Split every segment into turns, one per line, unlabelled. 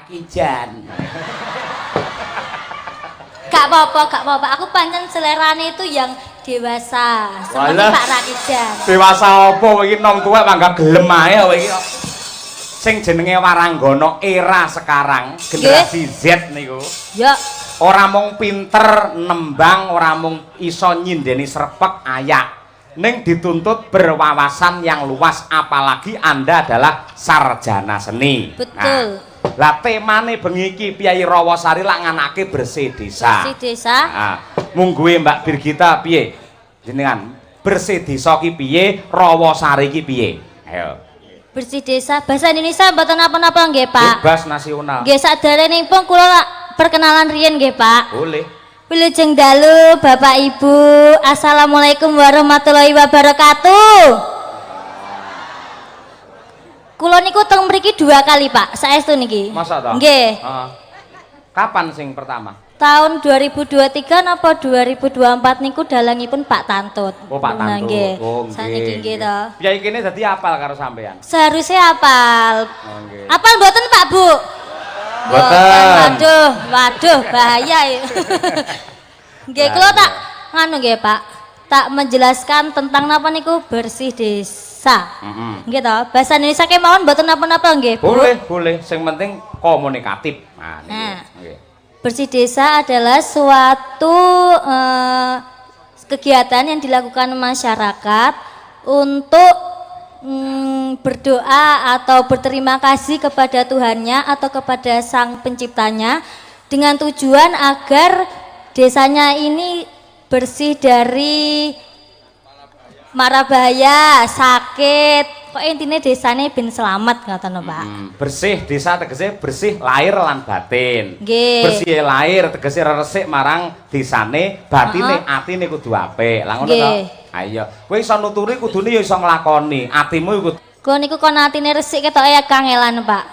Rakijan.
Gak apa-apa. Aku pancen selerane itu yang dewasa. Seperti Pak Rakijan.
Dewasa apa iki nom tuwek mangga gelem ae kowe iki. Sing jenenge Waranggana era sekarang, generasi Z niku.
Ya.
Ora mung pinter nembang, ora mung iso nyindeni serpek ayak. Ning dituntut berwawasan yang luas, apalagi Anda adalah sarjana seni.
Betul.
Lah temane bengi iki Piai Rawasari lak nganake bersih desa.
Bersih desa.
Nah, mungguhe Mbak Birgita piye? Jenengan bersih desa ki piye, Rawasari ki piye? Ayo.
Bersih desa bahasa Indonesia mboten napa-napa nggih, Pak.
Bebas nasional.
Nggih saderengipun kula perkenalan riyen nggih, Pak.
Boleh.
Wilujeng dalu Bapak Ibu. Assalamualaikum warahmatullahi wabarakatuh. Kula niku teng mriki 2 kali, Pak. Saestu niki.
Masa ta?
Nggih.
Kapan sing pertama?
Tahun 2023 napa 2024 niku dalangipun Pak Tantut.
Oh, Pak Tantut.
Nggih.
Oh, nggih.
Saniki nggih to.
Piye kene dadi apal karo sampean?
Seharusnya apal.
Oh, nggih.
Apal mboten, Pak, Bu?
Mboten.
Waduh, bahaya. Nggih, kula tak nganu nggih, Pak. Tak menjelaskan tentang napa niku bersih desa. Nggih to. Bahasa Indonesia kemawon mboten napa-napa nggih, Bu.
Boleh. Sing penting komunikatif. Nah, nggih.
Bersih desa adalah suatu kegiatan yang dilakukan masyarakat untuk berdoa atau berterima kasih kepada Tuhannya atau kepada Sang Penciptanya dengan tujuan agar desanya ini bersih dari mara bahaya, sakit. Kok intinya desanya ben selamat ngoten Pak.
Bersih desa tegese bersih lahir lan batin.
Nggih.
Bersih lahir tegese resik marang desane, batine atine kudu apik. Lah ngono to. Ayo, kowe iso nuturi kudune ya iso nglakoni. Atimu iku
kula niku kon atine resik ketoke ya kangelan, Pak.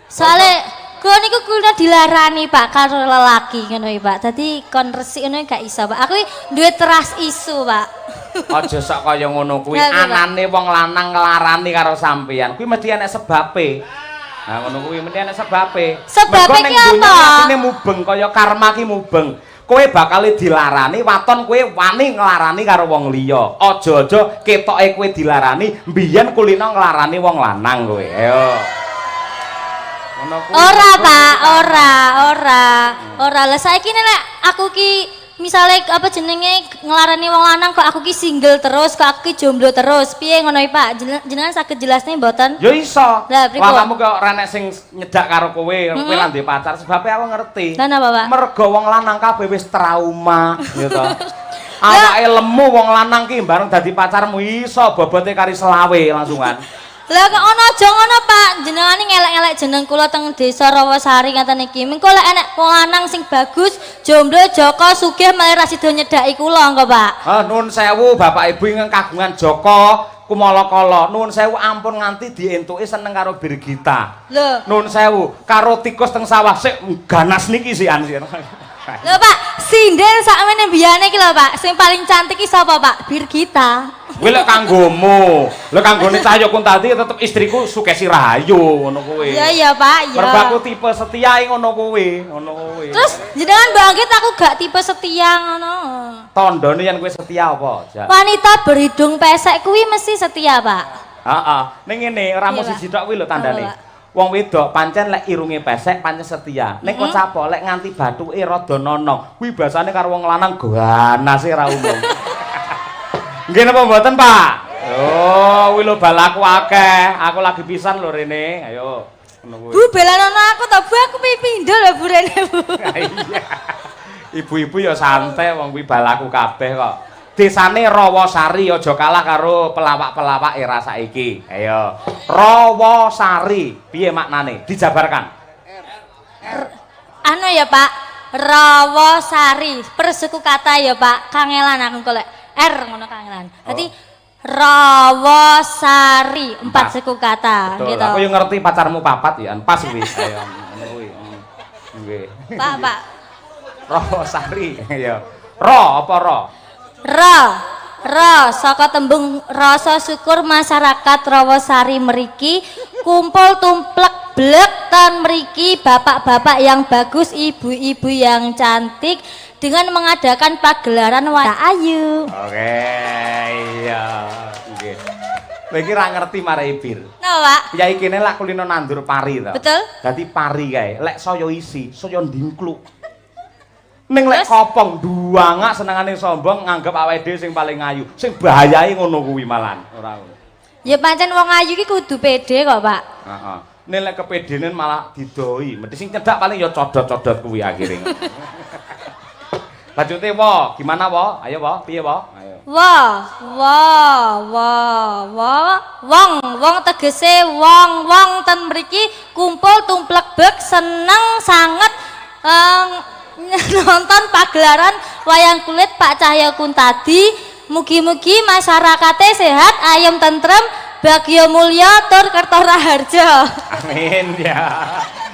Soale kula niku kula dilarani, Pak, karo lelaki ngono iki, Pak. Dadi kon resik ngono gak iso, Pak. Aku duwe trust isu, Pak.
aja sak kaya ngono kuwi. Anane wong lanang nglarani karo sampeyan. Kuwi mesti ana sebabe. Nah ngono kuwi mesti ana sebabe.
Sebabe ki apa?
Atine mubeng kaya karma ki mubeng. Kowe bakal dilarani, waton kowe wani nglarani karo wong liya. Aja-aja ketoke kowe dilarani, mbiyen kulino nglarani wong lanang kowe. Ayo. Ngono kuwi.
Ora, Pak, ora. Lah saiki nek aku ki misale apa jenenge nglarani wong lanang kok aku ki single terus, kok aku ki jomblo terus. Piye ngono iki, Pak? Jenengan saged jelasne mboten?
Ya iso.
Lah pripun?
Awakmu kok ora nek sing nyedak karo kowe, kowe lan duwe pacar, sebabe aku ngerti.
Lah napa, Pak?
Mergo wong lanang kabeh wis trauma, ya to. Awake lemu wong lanang ki bareng dadi pacarmu iso bobote kari selawe langsungan.
Lah kok ana aja ngono, Pak. Jenengane ngelek-elek jeneng kula teng Desa Rawasari ngaten iki. Mengko lek enek wong lanang sing bagus, jomblo, Joko, sugih malah ra sida nyedaki kula engko, Pak.
Nuwun sewu Bapak Ibu ingkang kagungan Joko Kumala-kala. Nuwun sewu ampun nganti dientuki seneng karo Birgita.
Lho.
Nuwun sewu karo tikus teng sawah sik ganas niki sian.
Lho, Pak, sinden sakmene biyane iki lho, Pak. Sing paling cantik iki sapa, Pak? Birgita.
Kuwi lek kanggomu. Lek kanggone Cahyo Kuntanti tetep istriku Sukesi Rahayu ngono kuwi.
Iya, Pak, iya.
Mergo aku tipe setia ngono kuwi,
Terus jenengan bangkit aku gak tipe setia ngono.
Tandane yen kowe setia apa?
Wanita berhidung pesek kuwi mesti setia, Pak.
Heeh. Ning ngene ora mung siji tok kuwi lho tandane. Wong wedok pancen lek irunge pesek pancen setia. Nek kok capo lek nganti bathuke rada nono, kuwi basane karo wong lanang ganase ra umum. Nggih napa mboten, Pak? Oh, kuwi lho balaku akeh. Aku lagi pisan lho rene. Ayo. Ngono kuwi.
Bu belanono aku to, Bu, aku pindho lho Bu rene, Bu.
Iya. Ibu-ibu ya santai wong kuwi balaku kabeh kok. Desane Rawasari aja kalah karo pelawak-pelawak era saiki. Ayo. Rawasari, piye maknane? Dijabarkan.
Anu ya, Pak. Rawasari, persuku kata ya, Pak. Kangelan aku golek R ngono kangelan. Dadi Rawasari, 4 suku kata
betul,
gitu.
aku yang ngerti pacarmu papat ya, pas kuwi. Ayo ngono kuwi. Nggih.
Pak.
Rawasari ya. Ro apa ro?
Ro saka tembung rasa syukur masyarakat Rawasari mriki kumpul tumplek blek ten mriki bapak-bapak yang bagus, ibu-ibu yang cantik dengan mengadakan pagelaran wayang ayu.
Oke, iya. Nggih. Kowe iki ra ngerti marai Bir.
Napa, Pak?
Yai kene lak kulino nandur pari to.
Betul.
Dadi pari kae, lek saya isi, saya ndingkluk. Ning lek kopong duangak senengane sombong nganggep awake dhewe sing paling ayu. Sing bahayae ngono kuwi malan, ora ngono.
Ya pancen wong ayu iki kudu pede kok, Pak.
Heeh. Nek lek kepedenen malah didoi. Mesti sing cedak paling ya codot-codot kuwi akhire. Lanjute wo, gimana wo? Ayo wo, piye wo? Ayo.
Wong tegese wong ten mriki kumpul tumplek bek seneng sanget nonton pagelaran wayang kulit Pak Cahya Kuntadi. Mugi-mugi masyarakatnya sehat, ayem tentrem, bagya mulya tur kerto raharja. Amin
ya.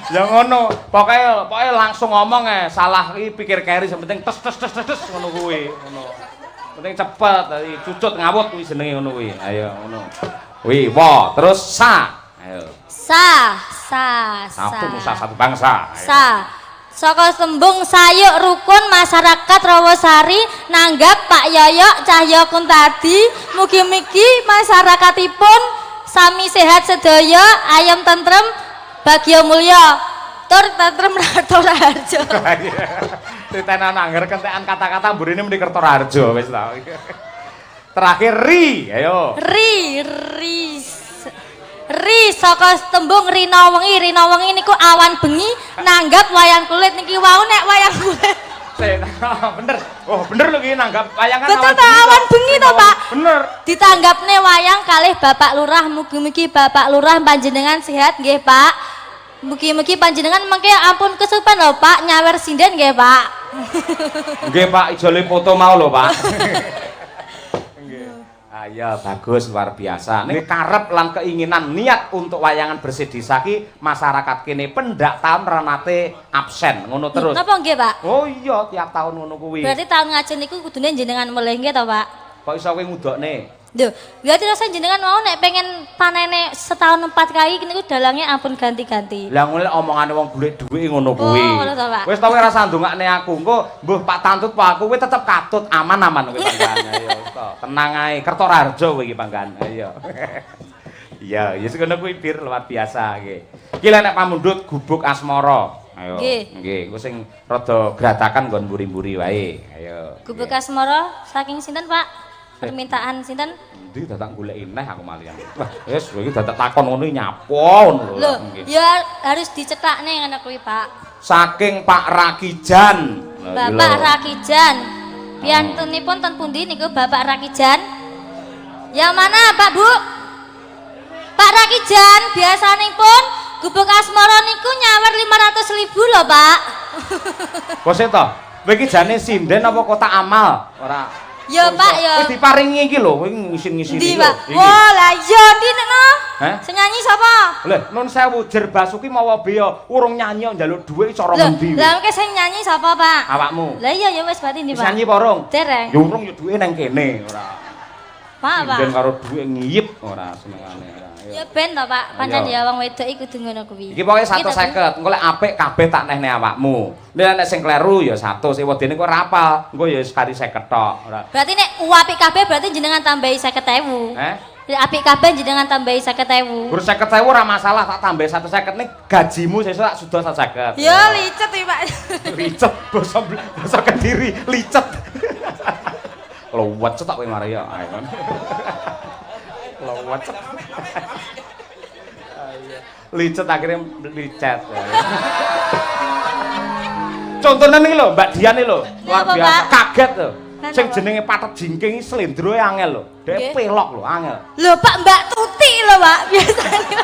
Ya ngono, pokoknya langsung ngomong salah iki pikir keri penting tes ngono kuwi, ngono. Penting cepet, cucut ngawut kuwi jenenge ngono kuwi. Ayo ngono. Wi, wo, terus sa. Ayo. Sa. Satu bangsa. Ayo.
Sa. Saka tembung sayuk rukun masyarakat Rawasari nanggap Pak Yoyok Cahya Kuntadi. Mugi-mugi masyarakatipun sami sehat sedaya, ayem tentrem, bagya mulya, tur tentrem raharja raharja.
Titenan angger kentekan kata-kata mburine mesti Kertoraharja wis ta. Terakhir ri, ayo. Ri saka tembung rina wengi niku awan bengi nanggap wayang kulit niki wau nek wayang kulit. Bener. Oh, bener lho iki nanggap wayangan
awan bengi to, Pak.
Bener.
Ditanggapne wayang kalih Bapak Lurah, mugi-mugi Bapak Lurah panjenengan sehat nggih, Pak. Mugi-mugi panjenengan mengke ampun kesupen lho, Pak, nyawer sinden nggih, Pak.
Nggih, Pak, ijole foto mau lho, Pak. Ya bagus, luar biasa. Ini karep lan keinginan niat untuk wayangan bersih desa ki masyarakat kene pendak tahun renate absen ngono terus.
Napa nggih, Pak?
Oh iya, tiap tahun ngono kuwi.
Berarti tahun ngajeng niku kudune jenengan melih nggih to, Pak?
Kok iso kowe ngudokne?
Lho, berarti rasa jenengan mau nek pengen panene setahun 4 kali niku dalangnya ampun ganti-ganti.
Lah ngono omongane wong golek dhuwit ngono kuwi. Wis ta kowe rasa ndongakne aku, engko mbuh Pak Tantut Pak aku kowe tetep katut aman-aman kowe panggan. Ayo to, tenang ae. Kertoraharja kowe iki panggan. Ayo. Iya, ya ngono kuwi Bir luar biasa nggih. Iki lek nek pamundhut gubuk asmara. Ayo. Nggih, engko sing rada gratakan nggon mburi-mburi wae. Ayo.
Gubuk asmara saking sinten, Pak? Permintaan sinten?
Endi dadak goleki neh aku malian. Wah, wis kowe iki dadak takon ngono nyapon lho.
Lho, ya harus dicetakne ngono kuwi, Pak.
Saking Pak Rakijan.
Bapak Rakijan. Piyantunipun ten pundi niku Bapak Rakijan? Yang mana, Pak Bu? Pak Rakijan, biasanipun gubuk asmara niku nyawer 500.000 lho, Pak.
Kok sik to? Kowe iki jane sinden apa kotak amal? Ora.
Ya Pak ya.
Wis diparingi iki lho, kowe ngisin-ngisin iki.
Ndi, Pak? Wah, lah iya ndi nekno? Sing nyanyi sapa?
Lho, nun sewu Jer Basuki mawa beya urung nyanyi njaluk dhuwit cara ngendi.
Lah mengke sing nyanyi sapa, Pak?
Awakmu.
Lah iya ya wis berarti ndi, Pak?
Nyanyi apa urung?
Dereng.
Ya urung ya dhuwit nang kene ora.
Pak, Pak.
Ben karo dhuwit ngiyip ora senengane.
Ya ben to, Pak. Pancen ya wong wedok iku kudu ngono kuwi.
Iki pokoke 150. Engko lek apik kabeh tak nehne awakmu. Nek sing kleru ya 100. Wedene kok ora apal. Engko ya wis kari 50 tok.
Berarti nek apik kabeh berarti jenengan tambahi 50.000. Nek apik kabeh jenengan tambahi 50.000.
Gur 50.000 ora masalah, tak tambahi 150 nih gajimu sesuk tak sudah 150.
Ya licet iki, Pak.
Licet basa Kediri, licet. Lowet cetok kowe mari ya. Lowet. Licet akhirnya licet. Contohnya nih lho, Mbak Dian nih lho, luar biasa, kaget lho. Sing jenenge Patet Jingking iki slendroe angel lho. Dhek pelok lho, angel.
Lho Pak, Mbak Tuti lho, Pak, biasane.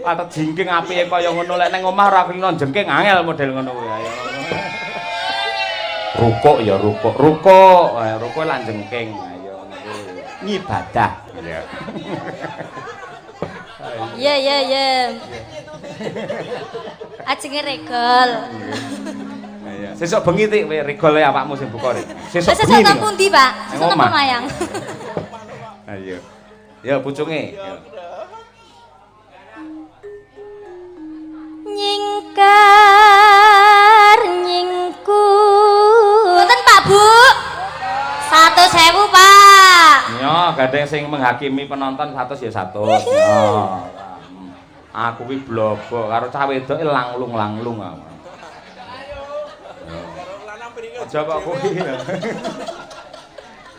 Patet Jingking apike kaya ngono lek ning omah ora kena jengking angel model ngono kuwi. Ayo. Rukuk ya rukuk. Rukuk lan jengking. Ayo ngono. Ngibadah. Ya.
Ya. Ajenge regol.
Iya. Sesuk bengi tik regole awakmu sing buka rek.
Sesuk nang pundi, Pak? Sesuk nang Mayang.
Ayo. Ya pucunge. gandeng sing menghakimi penonton 100 ya 100. Oh. Aku ki blobo karo cah wedoke langlung-langlung aku. Aja kok kuwi.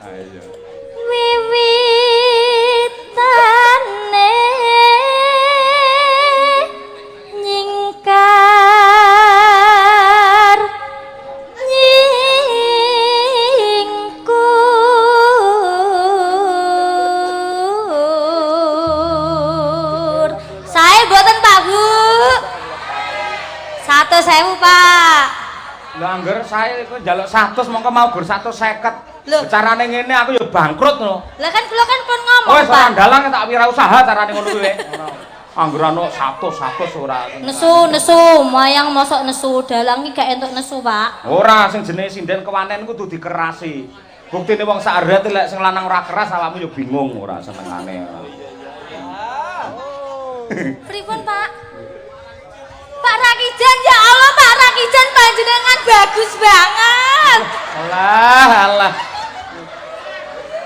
Ayo.
Wiwitane nyingkar nyingkur. Saya boten Pak Bu. 100.000 Pak.
Lah angger saya iku njaluk 100 mongko mau gur 150.
Lho,
Carane ngene aku ya bangkrut ngono.
lah kan kula kan pun ngomong
Wes ora
Pak.
ndalang tak wirausaha carane ngono kuwi. Angger ana 100 ora.
Nesu, mayang mosok nesu, dalang iki gak entuk nesu, Pak.
Ora sing jenenge sinden kewanen kudu dikerasi. Buktine wong sak aret lek sing lanang ora keras awakmu ya bingung ora senengane.
Pripun, Pak? Pak Rakijan, ya Allah Pak Rakijan panjenengan bagus banget.
Alah.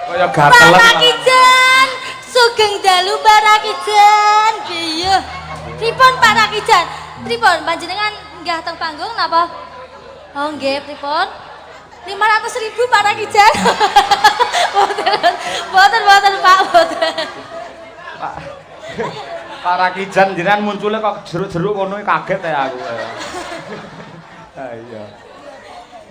Kaya
Pak
gatelen.
Rakijan, sugeng dalu Pak Rakijan. Iya. Pripun Pak Rakijan? Pripun panjenengan nggah teng panggung napa? Oh nggih, pripun? 500.000 Pak Rakijan. Boten Pak, boten.
Pak Rakijan jenengan muncule kok jeruk-jeruk ngono kaget ya aku. Ha iya.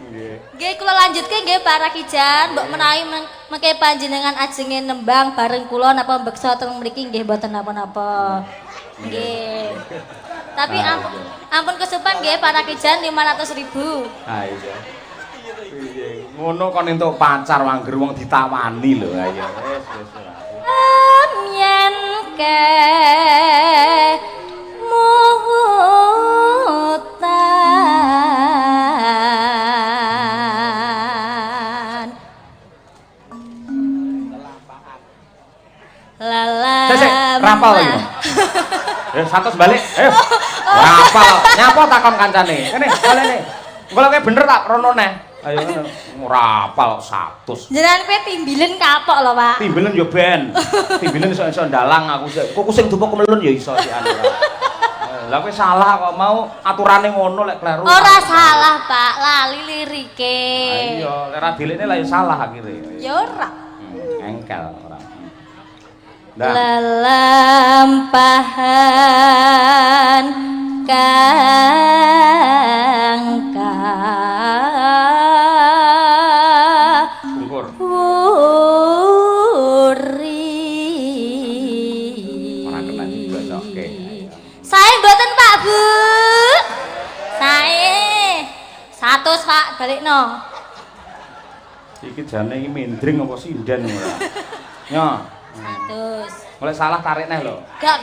Nggih.
Nggih kula lanjutke nggih Pak Rakijan, mbok menawi mengke panjenengan ajenge nembang bareng kula napa mbeksa teng mriki nggih mboten napa-napa. Nggih. Tapi ampun kesupen nggih Pak Rakijan 500.000.
Ha iya. Piye ngono kon entuk pacar wangger wong ditawani lho. Ha iya wis.
Yen ke mutan lalam
rapal iki. 100 balik. Rapal. Nyapa takon kancane. Kene, balene. Engko lek bener tak rono neh. Ayo ngono. Rapal 100.
Jenengan kowe timbilen kapok lho, Pak.
Timbilen yo ben. Timbilen iso ndalang aku. Kok sing dupa kemelun ya iso sik anu. Lah kowe salah kok mau aturane ngono lek kleru.
Ora salah, Pak. Lali lirike.
Iya, lek ra dilekne lah ya salah akhire.
Ya ora.
Engkel ora.
Lelampahan kang
Bungkur. Ora kena digosokke.
Sae mboten Pak Bu. Sae. 100 Pak balikno.
Iki jane iki mindring apa sinden ora. Nyo.
100.
Mulai salah tarik neh lho.
Gak.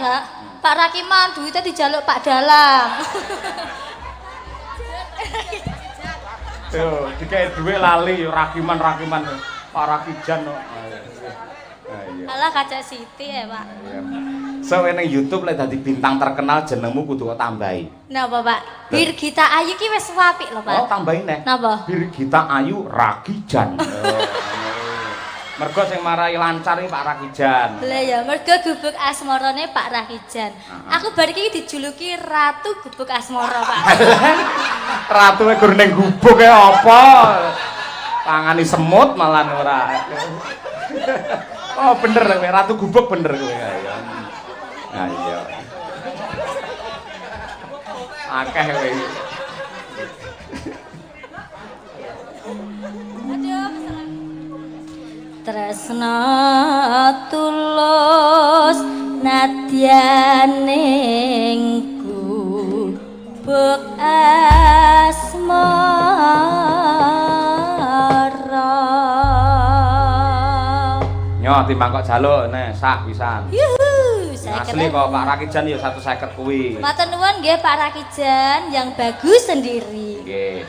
Pak Rakiman duitnya dijaluk Pak Dalang.
Yo, dikae dhuwit lali yo rakiman Pak Rakijan kok. Iya.
Alah kaca Siti ya, Pak.
So ning YouTube lek dadi bintang terkenal jenengmu kudu kok tambahi.
Napa, Pak? Birgita Ayu ki wis apik lho, Pak.
Oh, tambahin neh.
Napa?
Birgita Ayu Rakijan. Mergo sing marai lancar iki Pak Rakijan.
Lah ya, mergo gubuk asmarane Pak Rakijan. Aku bar iki dijuluki Ratu Gubuk Asmara, Pak.
Ratu e gur ning gubuk e apa? Tangani semut malah ora. Oh, bener kowe Ratu Gubuk bener kowe. Nah, iya. Akeh kowe.
Tresna tulus nadyaning gubuk asmara.
Nyo timbang kok jaluk neh sah pisan.
Yuhu,
Asli kok Pak Rakijan ya 150 kuwi.
Matur nuwun nggih Pak Rakijan yang bagus sendiri.
Nggih.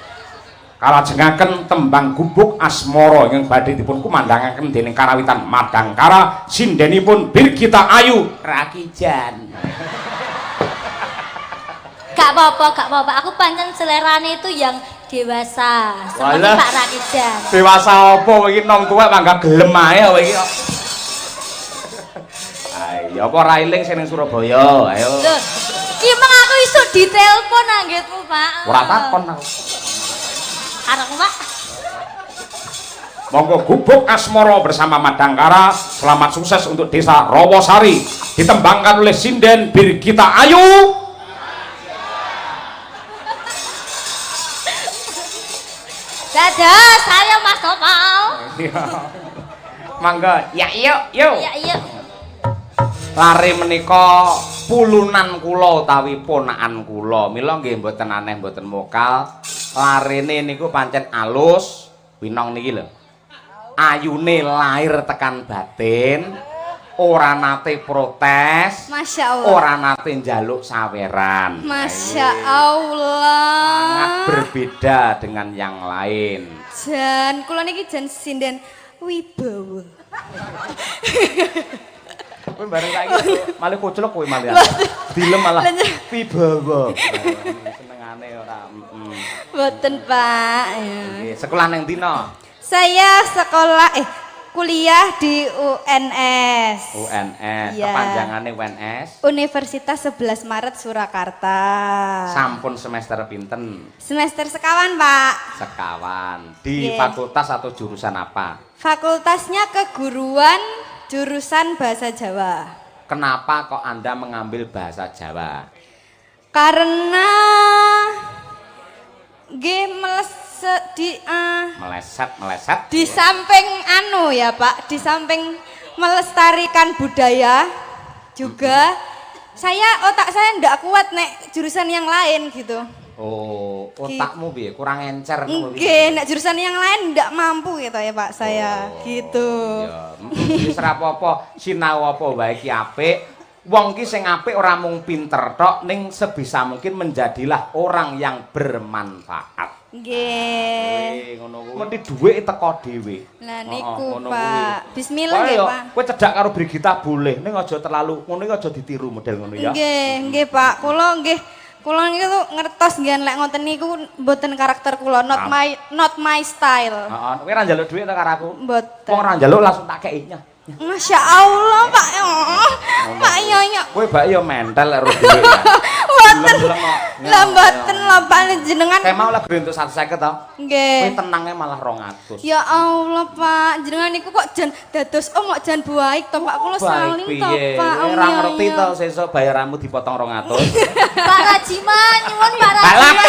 Kalajengaken tembang gubuk asmara ingkang badhe dipun kumandangaken dening karawitan Madangkara sindenipun Birgita Ayu Rakijan.
Gak apa-apa. Aku pancen selerane itu yang dewasa. Seperti
Walah.
Pak Rakijan.
Dewasa apa kowe iki nom tuwek mangga gelem ae kowe iki. Ya apa ora eling sing ning Surabaya? Ayo.
Loh, ki meng aku isuk ditelepon anggitmu, Pak.
Ora takon aku.
Arek, Pak.
Monggo gubuk Asmoro bersama Madangkara. Selamat sukses untuk Desa Rawasari. Ditembangkan oleh Sinden Birgita Ayu.
Dadah, saya Mas Topal.
Mangga, ya yuk.
Ya iya.
Lare menika pulunan kula utawi ponakan kula. Mila nggih mboten aneh mboten mokal. Larene niku pancen alus, winong niki lho. Ayune lahir tekan batin, ora nate protes.
Masya Allah.
Ora nate njaluk saweran.
Masya Allah.
Sangat berbeda dengan yang lain.
Jan, kula niki jan sinden wibawa.
Kowe bareng saiki malah koclok kowe malah. Dilem malah wibawa. Senengane ora.
Boten, Pak.
Nggih, sekolah nang dina.
Saya kuliah di UNS.
UNS.
Iya.
Kepanjangane UNS.
Universitas 11 Maret Surakarta.
Sampun semester pinten?
Semester sekawan, Pak.
Sekawan. Di
Nggih.
fakultas atau jurusan apa?
Fakultasnya keguruan, jurusan bahasa Jawa.
Kenapa kok Anda mengambil bahasa Jawa?
Karena
Meleset.
di samping anu ya Pak, di samping melestarikan budaya juga otak saya ndak kuat nek jurusan yang lain gitu.
Oh, otakmu piye? Kurang encer ngono
Nggih, nek jurusan yang lain ndak mampu gitu ya Pak saya gitu.
Ya, wis ora apa-apa, sinau apa wae ki apik. Wong ki sing apik ora mung pinter tok, ning sebisa mungkin menjadilah orang yang bermanfaat.
Nggih.
Ngono kuwi. Mesti dhuwit teko dhewe.
Lah niku
ngono
Pak.
kuwi.
Bismillah nggih Pak.
Kowe cedak karo Brigita boleh, ning aja terlalu ngono iki aja ditiru model ngono ya.
Nggih Pak. Kula niku ngertos nggih lek ngoten niku mboten karakter kula, not my style.
Heeh, kowe ora njaluk dhuwit ta karo aku?
Mboten.
Wong ora njaluk langsung tak kei.
Masya Allah Pak. Pak iya.
Kowe bak ya mentel lek ro dhuwit.
Mboten. Lah mboten lho Pak jenengan.
Kayak mau lagu untuk 150 to.
Nggih.
Kowe tenangnya malah 200.
Ya Allah Pak, jenengan niku kok jan dados kok jan baik to Pak, kula saling to Pak.
Ora ngerti to sesuk bayaranmu dipotong 200.
Pak Rajiman, nyuwun Pak Rajiman.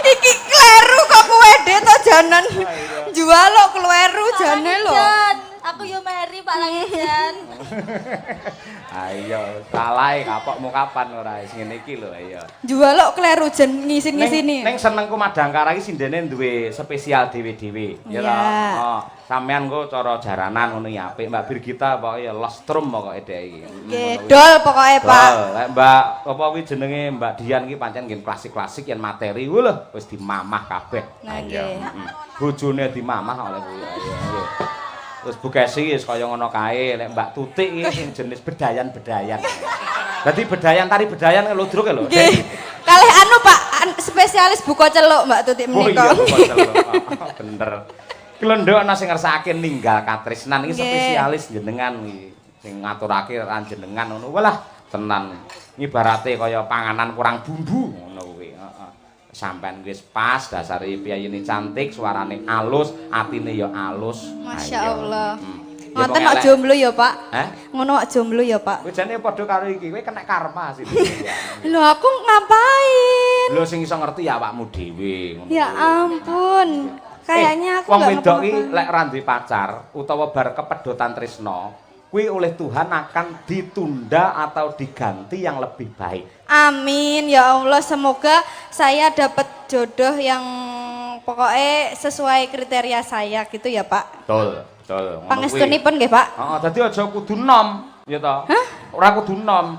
Iki kleru kok kowe dek to janan. Jual lo kleru jane lho. Aku yo meri Pak Langijan.
Ayo, salah kapokmu kapan ora wis ngene iki lho ayo.
Jual lo kleru jan ngisin-ngisini.
Ning senengku Madangkara iki sindene duwe spesial dhewe-dhewe, ya ta. Oh, sampean kok cara jaranan ngono ya apik, Mbak Birgita pokoke ya lostrum pokoke dhek iki.
Nggih, dol pokoke Pak.
Lek Mbak apa kuwi jenenge Mbak Dian iki pancen nggih klasik-klasik yen materi lho wis dimamah kabeh.
Nah, nggih.
Bojone dimamah oleh kuwi. Ayo. Terus Bu Kesi wis kaya ngono kae, lek Mbak Tutik iki sing jenis bedayan-bedayan. Dadi bedayan tari bedayan ludruk lho.
Nggih. Kalih anu Pak, spesialis buka celuk Mbak Tutik menika.
Oh iya buka celuk. Bener. Ki lho nduk ana sing ngersakake ninggal katresnan iki spesialis jenengan iki. Sing ngaturake panjenengan ngono. Walah tenan. Ibarate kaya panganan kurang bumbu ngono kuwi. Heeh. Sampean wis pas, dasare piyayine cantik, suarane alus, atine ya alus.
Masya Allah.
Ya,
Ngoten kok jomblo ya, Pak?
Hah?
Ngono kok jomblo ya, Pak?
Kowe jane padha karo iki, kowe kena karma sih.
Lho aku ngapain?
Lho sing iso ngerti ya awakmu dhewe ngono.
Ya ampun. Kayaknya aku
wong
nggak
wedok iki
ngapa-ngapain.
lek ra duwe pacar utawa bar kepedotan tresno, kuwi oleh Tuhan akan ditunda atau diganti yang lebih baik.
Amin ya Allah, semoga saya dapat jodoh yang pokoknya sesuai kriteria saya gitu ya Pak.
Betul, betul.
Pangestunipun nggih Pak.
Heeh, dadi aja kudu nom, ya to.
Hah?
Ora kudu nom.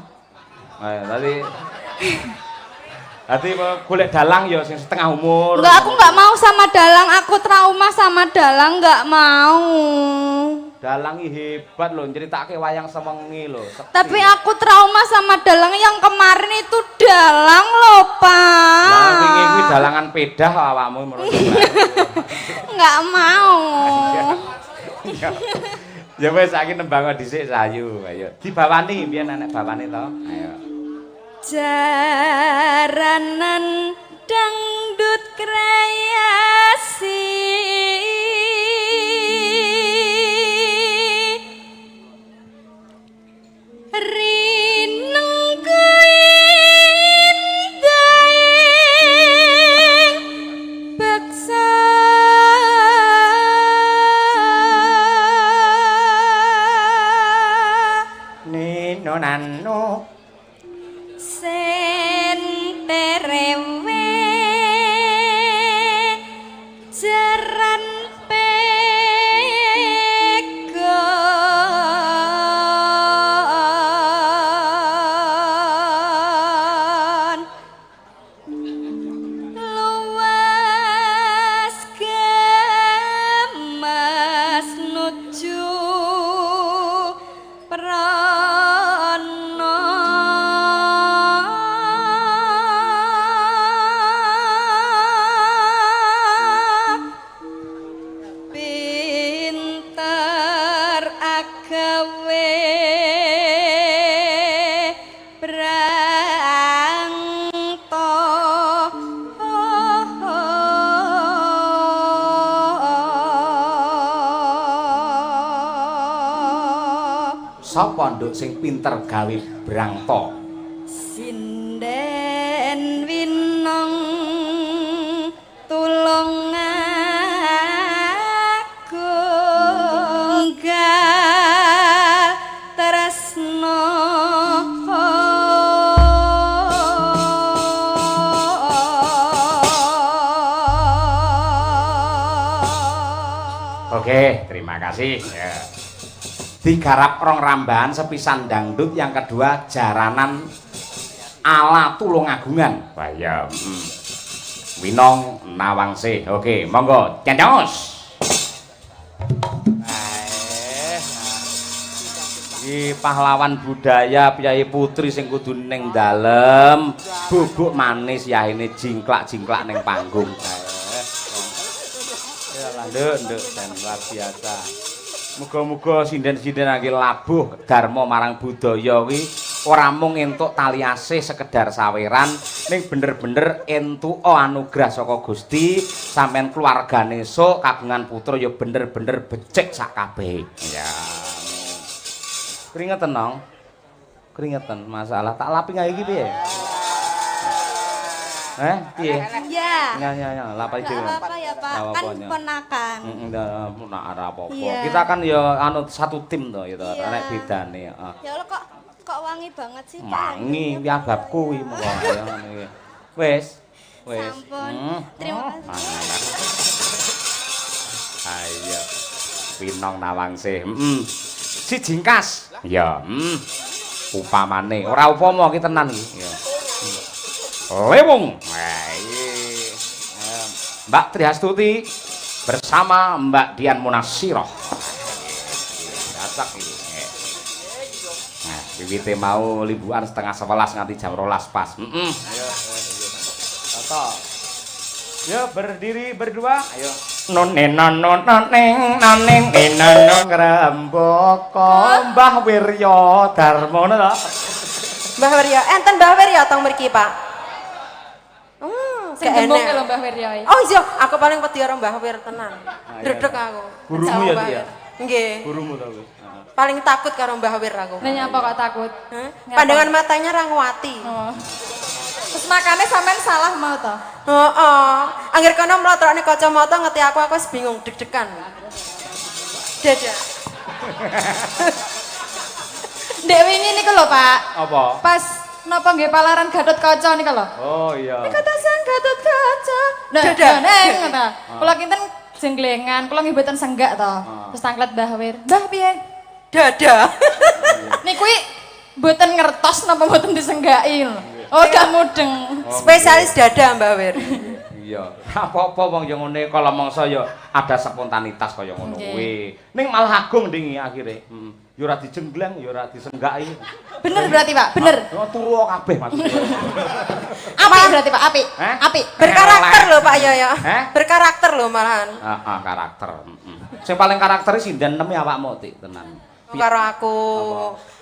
Dadi golek dalang ya sing setengah umur.
Enggak, aku nggak mau sama dalang, aku trauma sama dalang, nggak mau.
Dalang hebat loh, nyeritake wayang sewengi loh.
Tapi aku trauma sama dalang yang kemarin itu dalang loh Pak.
Lah wingi kuwi dalangan pedah awakmu menurut.
Nggak mau.
Ya wis saiki nembang dhisik sayu. Ayo. Dibawani biyen anak bawane to. Ayo.
Jaranan dangdut kreasi rineng koindaing beksa
Nino nano
terewe jaran pegon luas gemas nuju
sapa nduk sing pinter gawe brangta
sinden winong tulung aku gal tresno
Oke, terima kasih. Ya. Digarap rong rambahan sepisan dangdut, yang kedua jaranan ala Tulungagungan. Bayam. Winong Nawangse. Oke, monggo centos. Iki pahlawan budaya Piyai Putri sing kudu ning dalem, bubuk manis yahine jingklak-jingklak ning panggung. Nduk dan luar biasa. Muga-muga sinden-sinden lagi labuh dharma marang budaya kuwi ora mung entuk tali asih sekedar saweran, ning bener-bener entuk anugrah saka Gusti, sampean keluargane esuk kagungan putra ya bener-bener becik sak kabeh. Ya. Keringetan nong. Keringetan masalah tak lapi ngae iki piye? Piye?
Iya.
Ya, lapai dhewe.
Apa ya, Pak? Kan ponakan.
Heeh, ora apa-apa. Kita kan ya anu satu tim to gitu, nek bedane, heeh.
Ya Allah kok wangi banget sih, Pak.
Wangi piagap kuwi monggo ya ngene. Wis.
Sampun. Terima kasih.
Ayo. Winong Nawangse. Si jingkas. Ya, upamane ora upama ki tenan iki. Ya. Lewung. Mbak Triastuti bersama Mbak Dian Munasiroh. Dasak iki. Nah, wiwite mau liburan setengah 11 nganti jam 12 pas. Ayo. Toto. Yo berdiri berdua. Ayo. Noneng enono ngrembaka Mbah Wirya Darmana.
Mbah Wirya, enten Mbah Wirya tong mriki, Pak.
Sing gemuk lho Mbah Wirya.
Oh iya, aku paling wedi karo Mbah Wir tenan. Dredeg aku.
Gurumu ya dia.
Nggih.
Gurumu to wis.
Paling takut karo Mbah Wir aku.
Lah nyapa kok takut?
Pandangan matanya Rangwati.
Oh. Terus makane sampean salah mau to?
Heeh. Angger kono mlotrokne kacamata ngeti aku wis bingung deg-degan. Dadah.
Ndek wingi niku lho, Pak.
Apa?
Pas napa nggih palaran Gatotkaca niku lho.
Oh iya.
Kata sang Gatotkaca.
Dadah.
Neng ngono. Kula kinten jenglengan, kula nggih mboten senggak to. Terus tanglet Mbah Wir. Mbah piye?
Dadah.
Niku mboten ngertos napa mboten disenggaki lho. Oh, gak mudeng.
Spesialis dada Mbah Wir.
Iya. Apa-apa wong yo ngene kala mangsa yo ada spontanitas kaya ngono kuwi. Ning malah agung ndingi akhire. Yo ora dijenggleng, yo ora disenggaki.
Bener berarti, Pak? Bener.
Yo turu kabeh maksudnya.
Apik berarti, Pak? Apik. Apik.
Berkarakter lho Pak Yoyo.
Heh?
Berkarakter lho malahan.
Heeh, karakter. Sing paling karakteris sinden nemi awakmu Tik tenan.
Karo aku.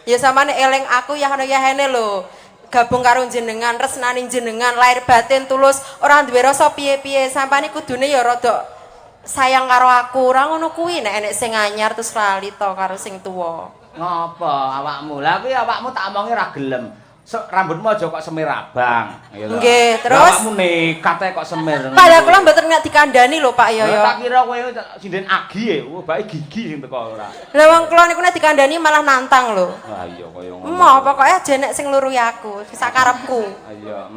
Ya samane eling aku ya ono yahene lho. Gabung karo jenengan, resnani jenengan, lahir batin tulus, ora duwe rasa piye-piye. Sampane kudune ya rada sayang karo aku. Ora ngono kuwi nek enek sing anyar terus lali to karo sing tuwa.
Ngapa awakmu? Lah kuwi awakmu tak omongi ra gelem. Rambutmu aja kok semir abang.
Nggih, terus
awakmu nekat kok semir.
Padahal kula mboten nek dikandani lho Pak Yoyo.
Tak kira kowe sinden agi e, bae gigi sing teko ora.
Lah wong kula niku nek dikandani malah nantang lho.
Wah iya kaya ngono.
Emoh pokoke aja nek sing nglurui aku, sakarepku.
Iya.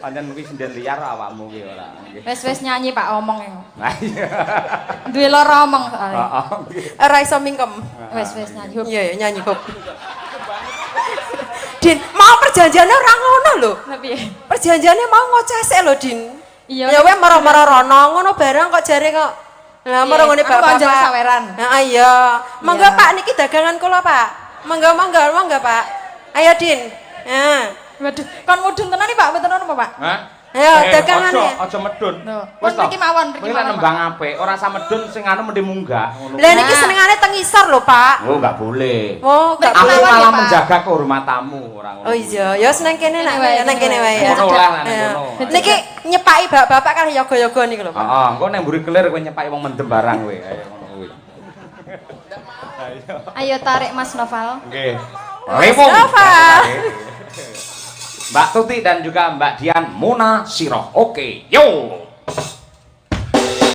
Pancen kuwi sinden liar awakmu kuwi ora. Nggih.
Wis nyanyi Pak omong e.
Nah iya.
Duwe lara omong soalé.
Heeh.
Ora iso mingkem.
Wis nyanyi.
Iya ya nyanyi kok. Din, mau perjanjiannya ora ngono lho.
Lah piye?
Perjanjiannya mau ngocesek lho, Din.
Iya.
Ya weh mara-mara rono ngono barang kok jare kok. Lah mara ngene Bapak.
Konjol saweran.
Heeh iya. Monggo Pak niki dagangan kula, Pak. Monggo Pak. Ayo Din. Heeh.
Waduh, kon mudun tenan iki Pak, mboten apa Pak?
Hah?
Ayo dagangane.
Aja medun.
Wis mriki mawon, mriki mawon.
nembang apik, ora usah medun sing anu mendhe munggah ngono.
Lah niki senengane teng isor lho, Pak.
Oh, enggak boleh.
Oh, enggak
Aku
boleh.
malah menjaga kehormatanmu ora ngono.
Oh iya, ya seneng kene nak nang kene wae ya.
Ngono lah nek
Iya.
ngono.
Niki nyepaki bapak kan yoga-yoga niku lho, Pak.
Heeh, engko nek mburi kelir kowe nyepaki wong mendem barang kowe. Ayo ngono kuwi.
Ayo tarik Mas Noval.
Nggih.
Mas Noval.
Mbak Tuti dan juga Mbak Dian Muna Siroh. Oke, yo.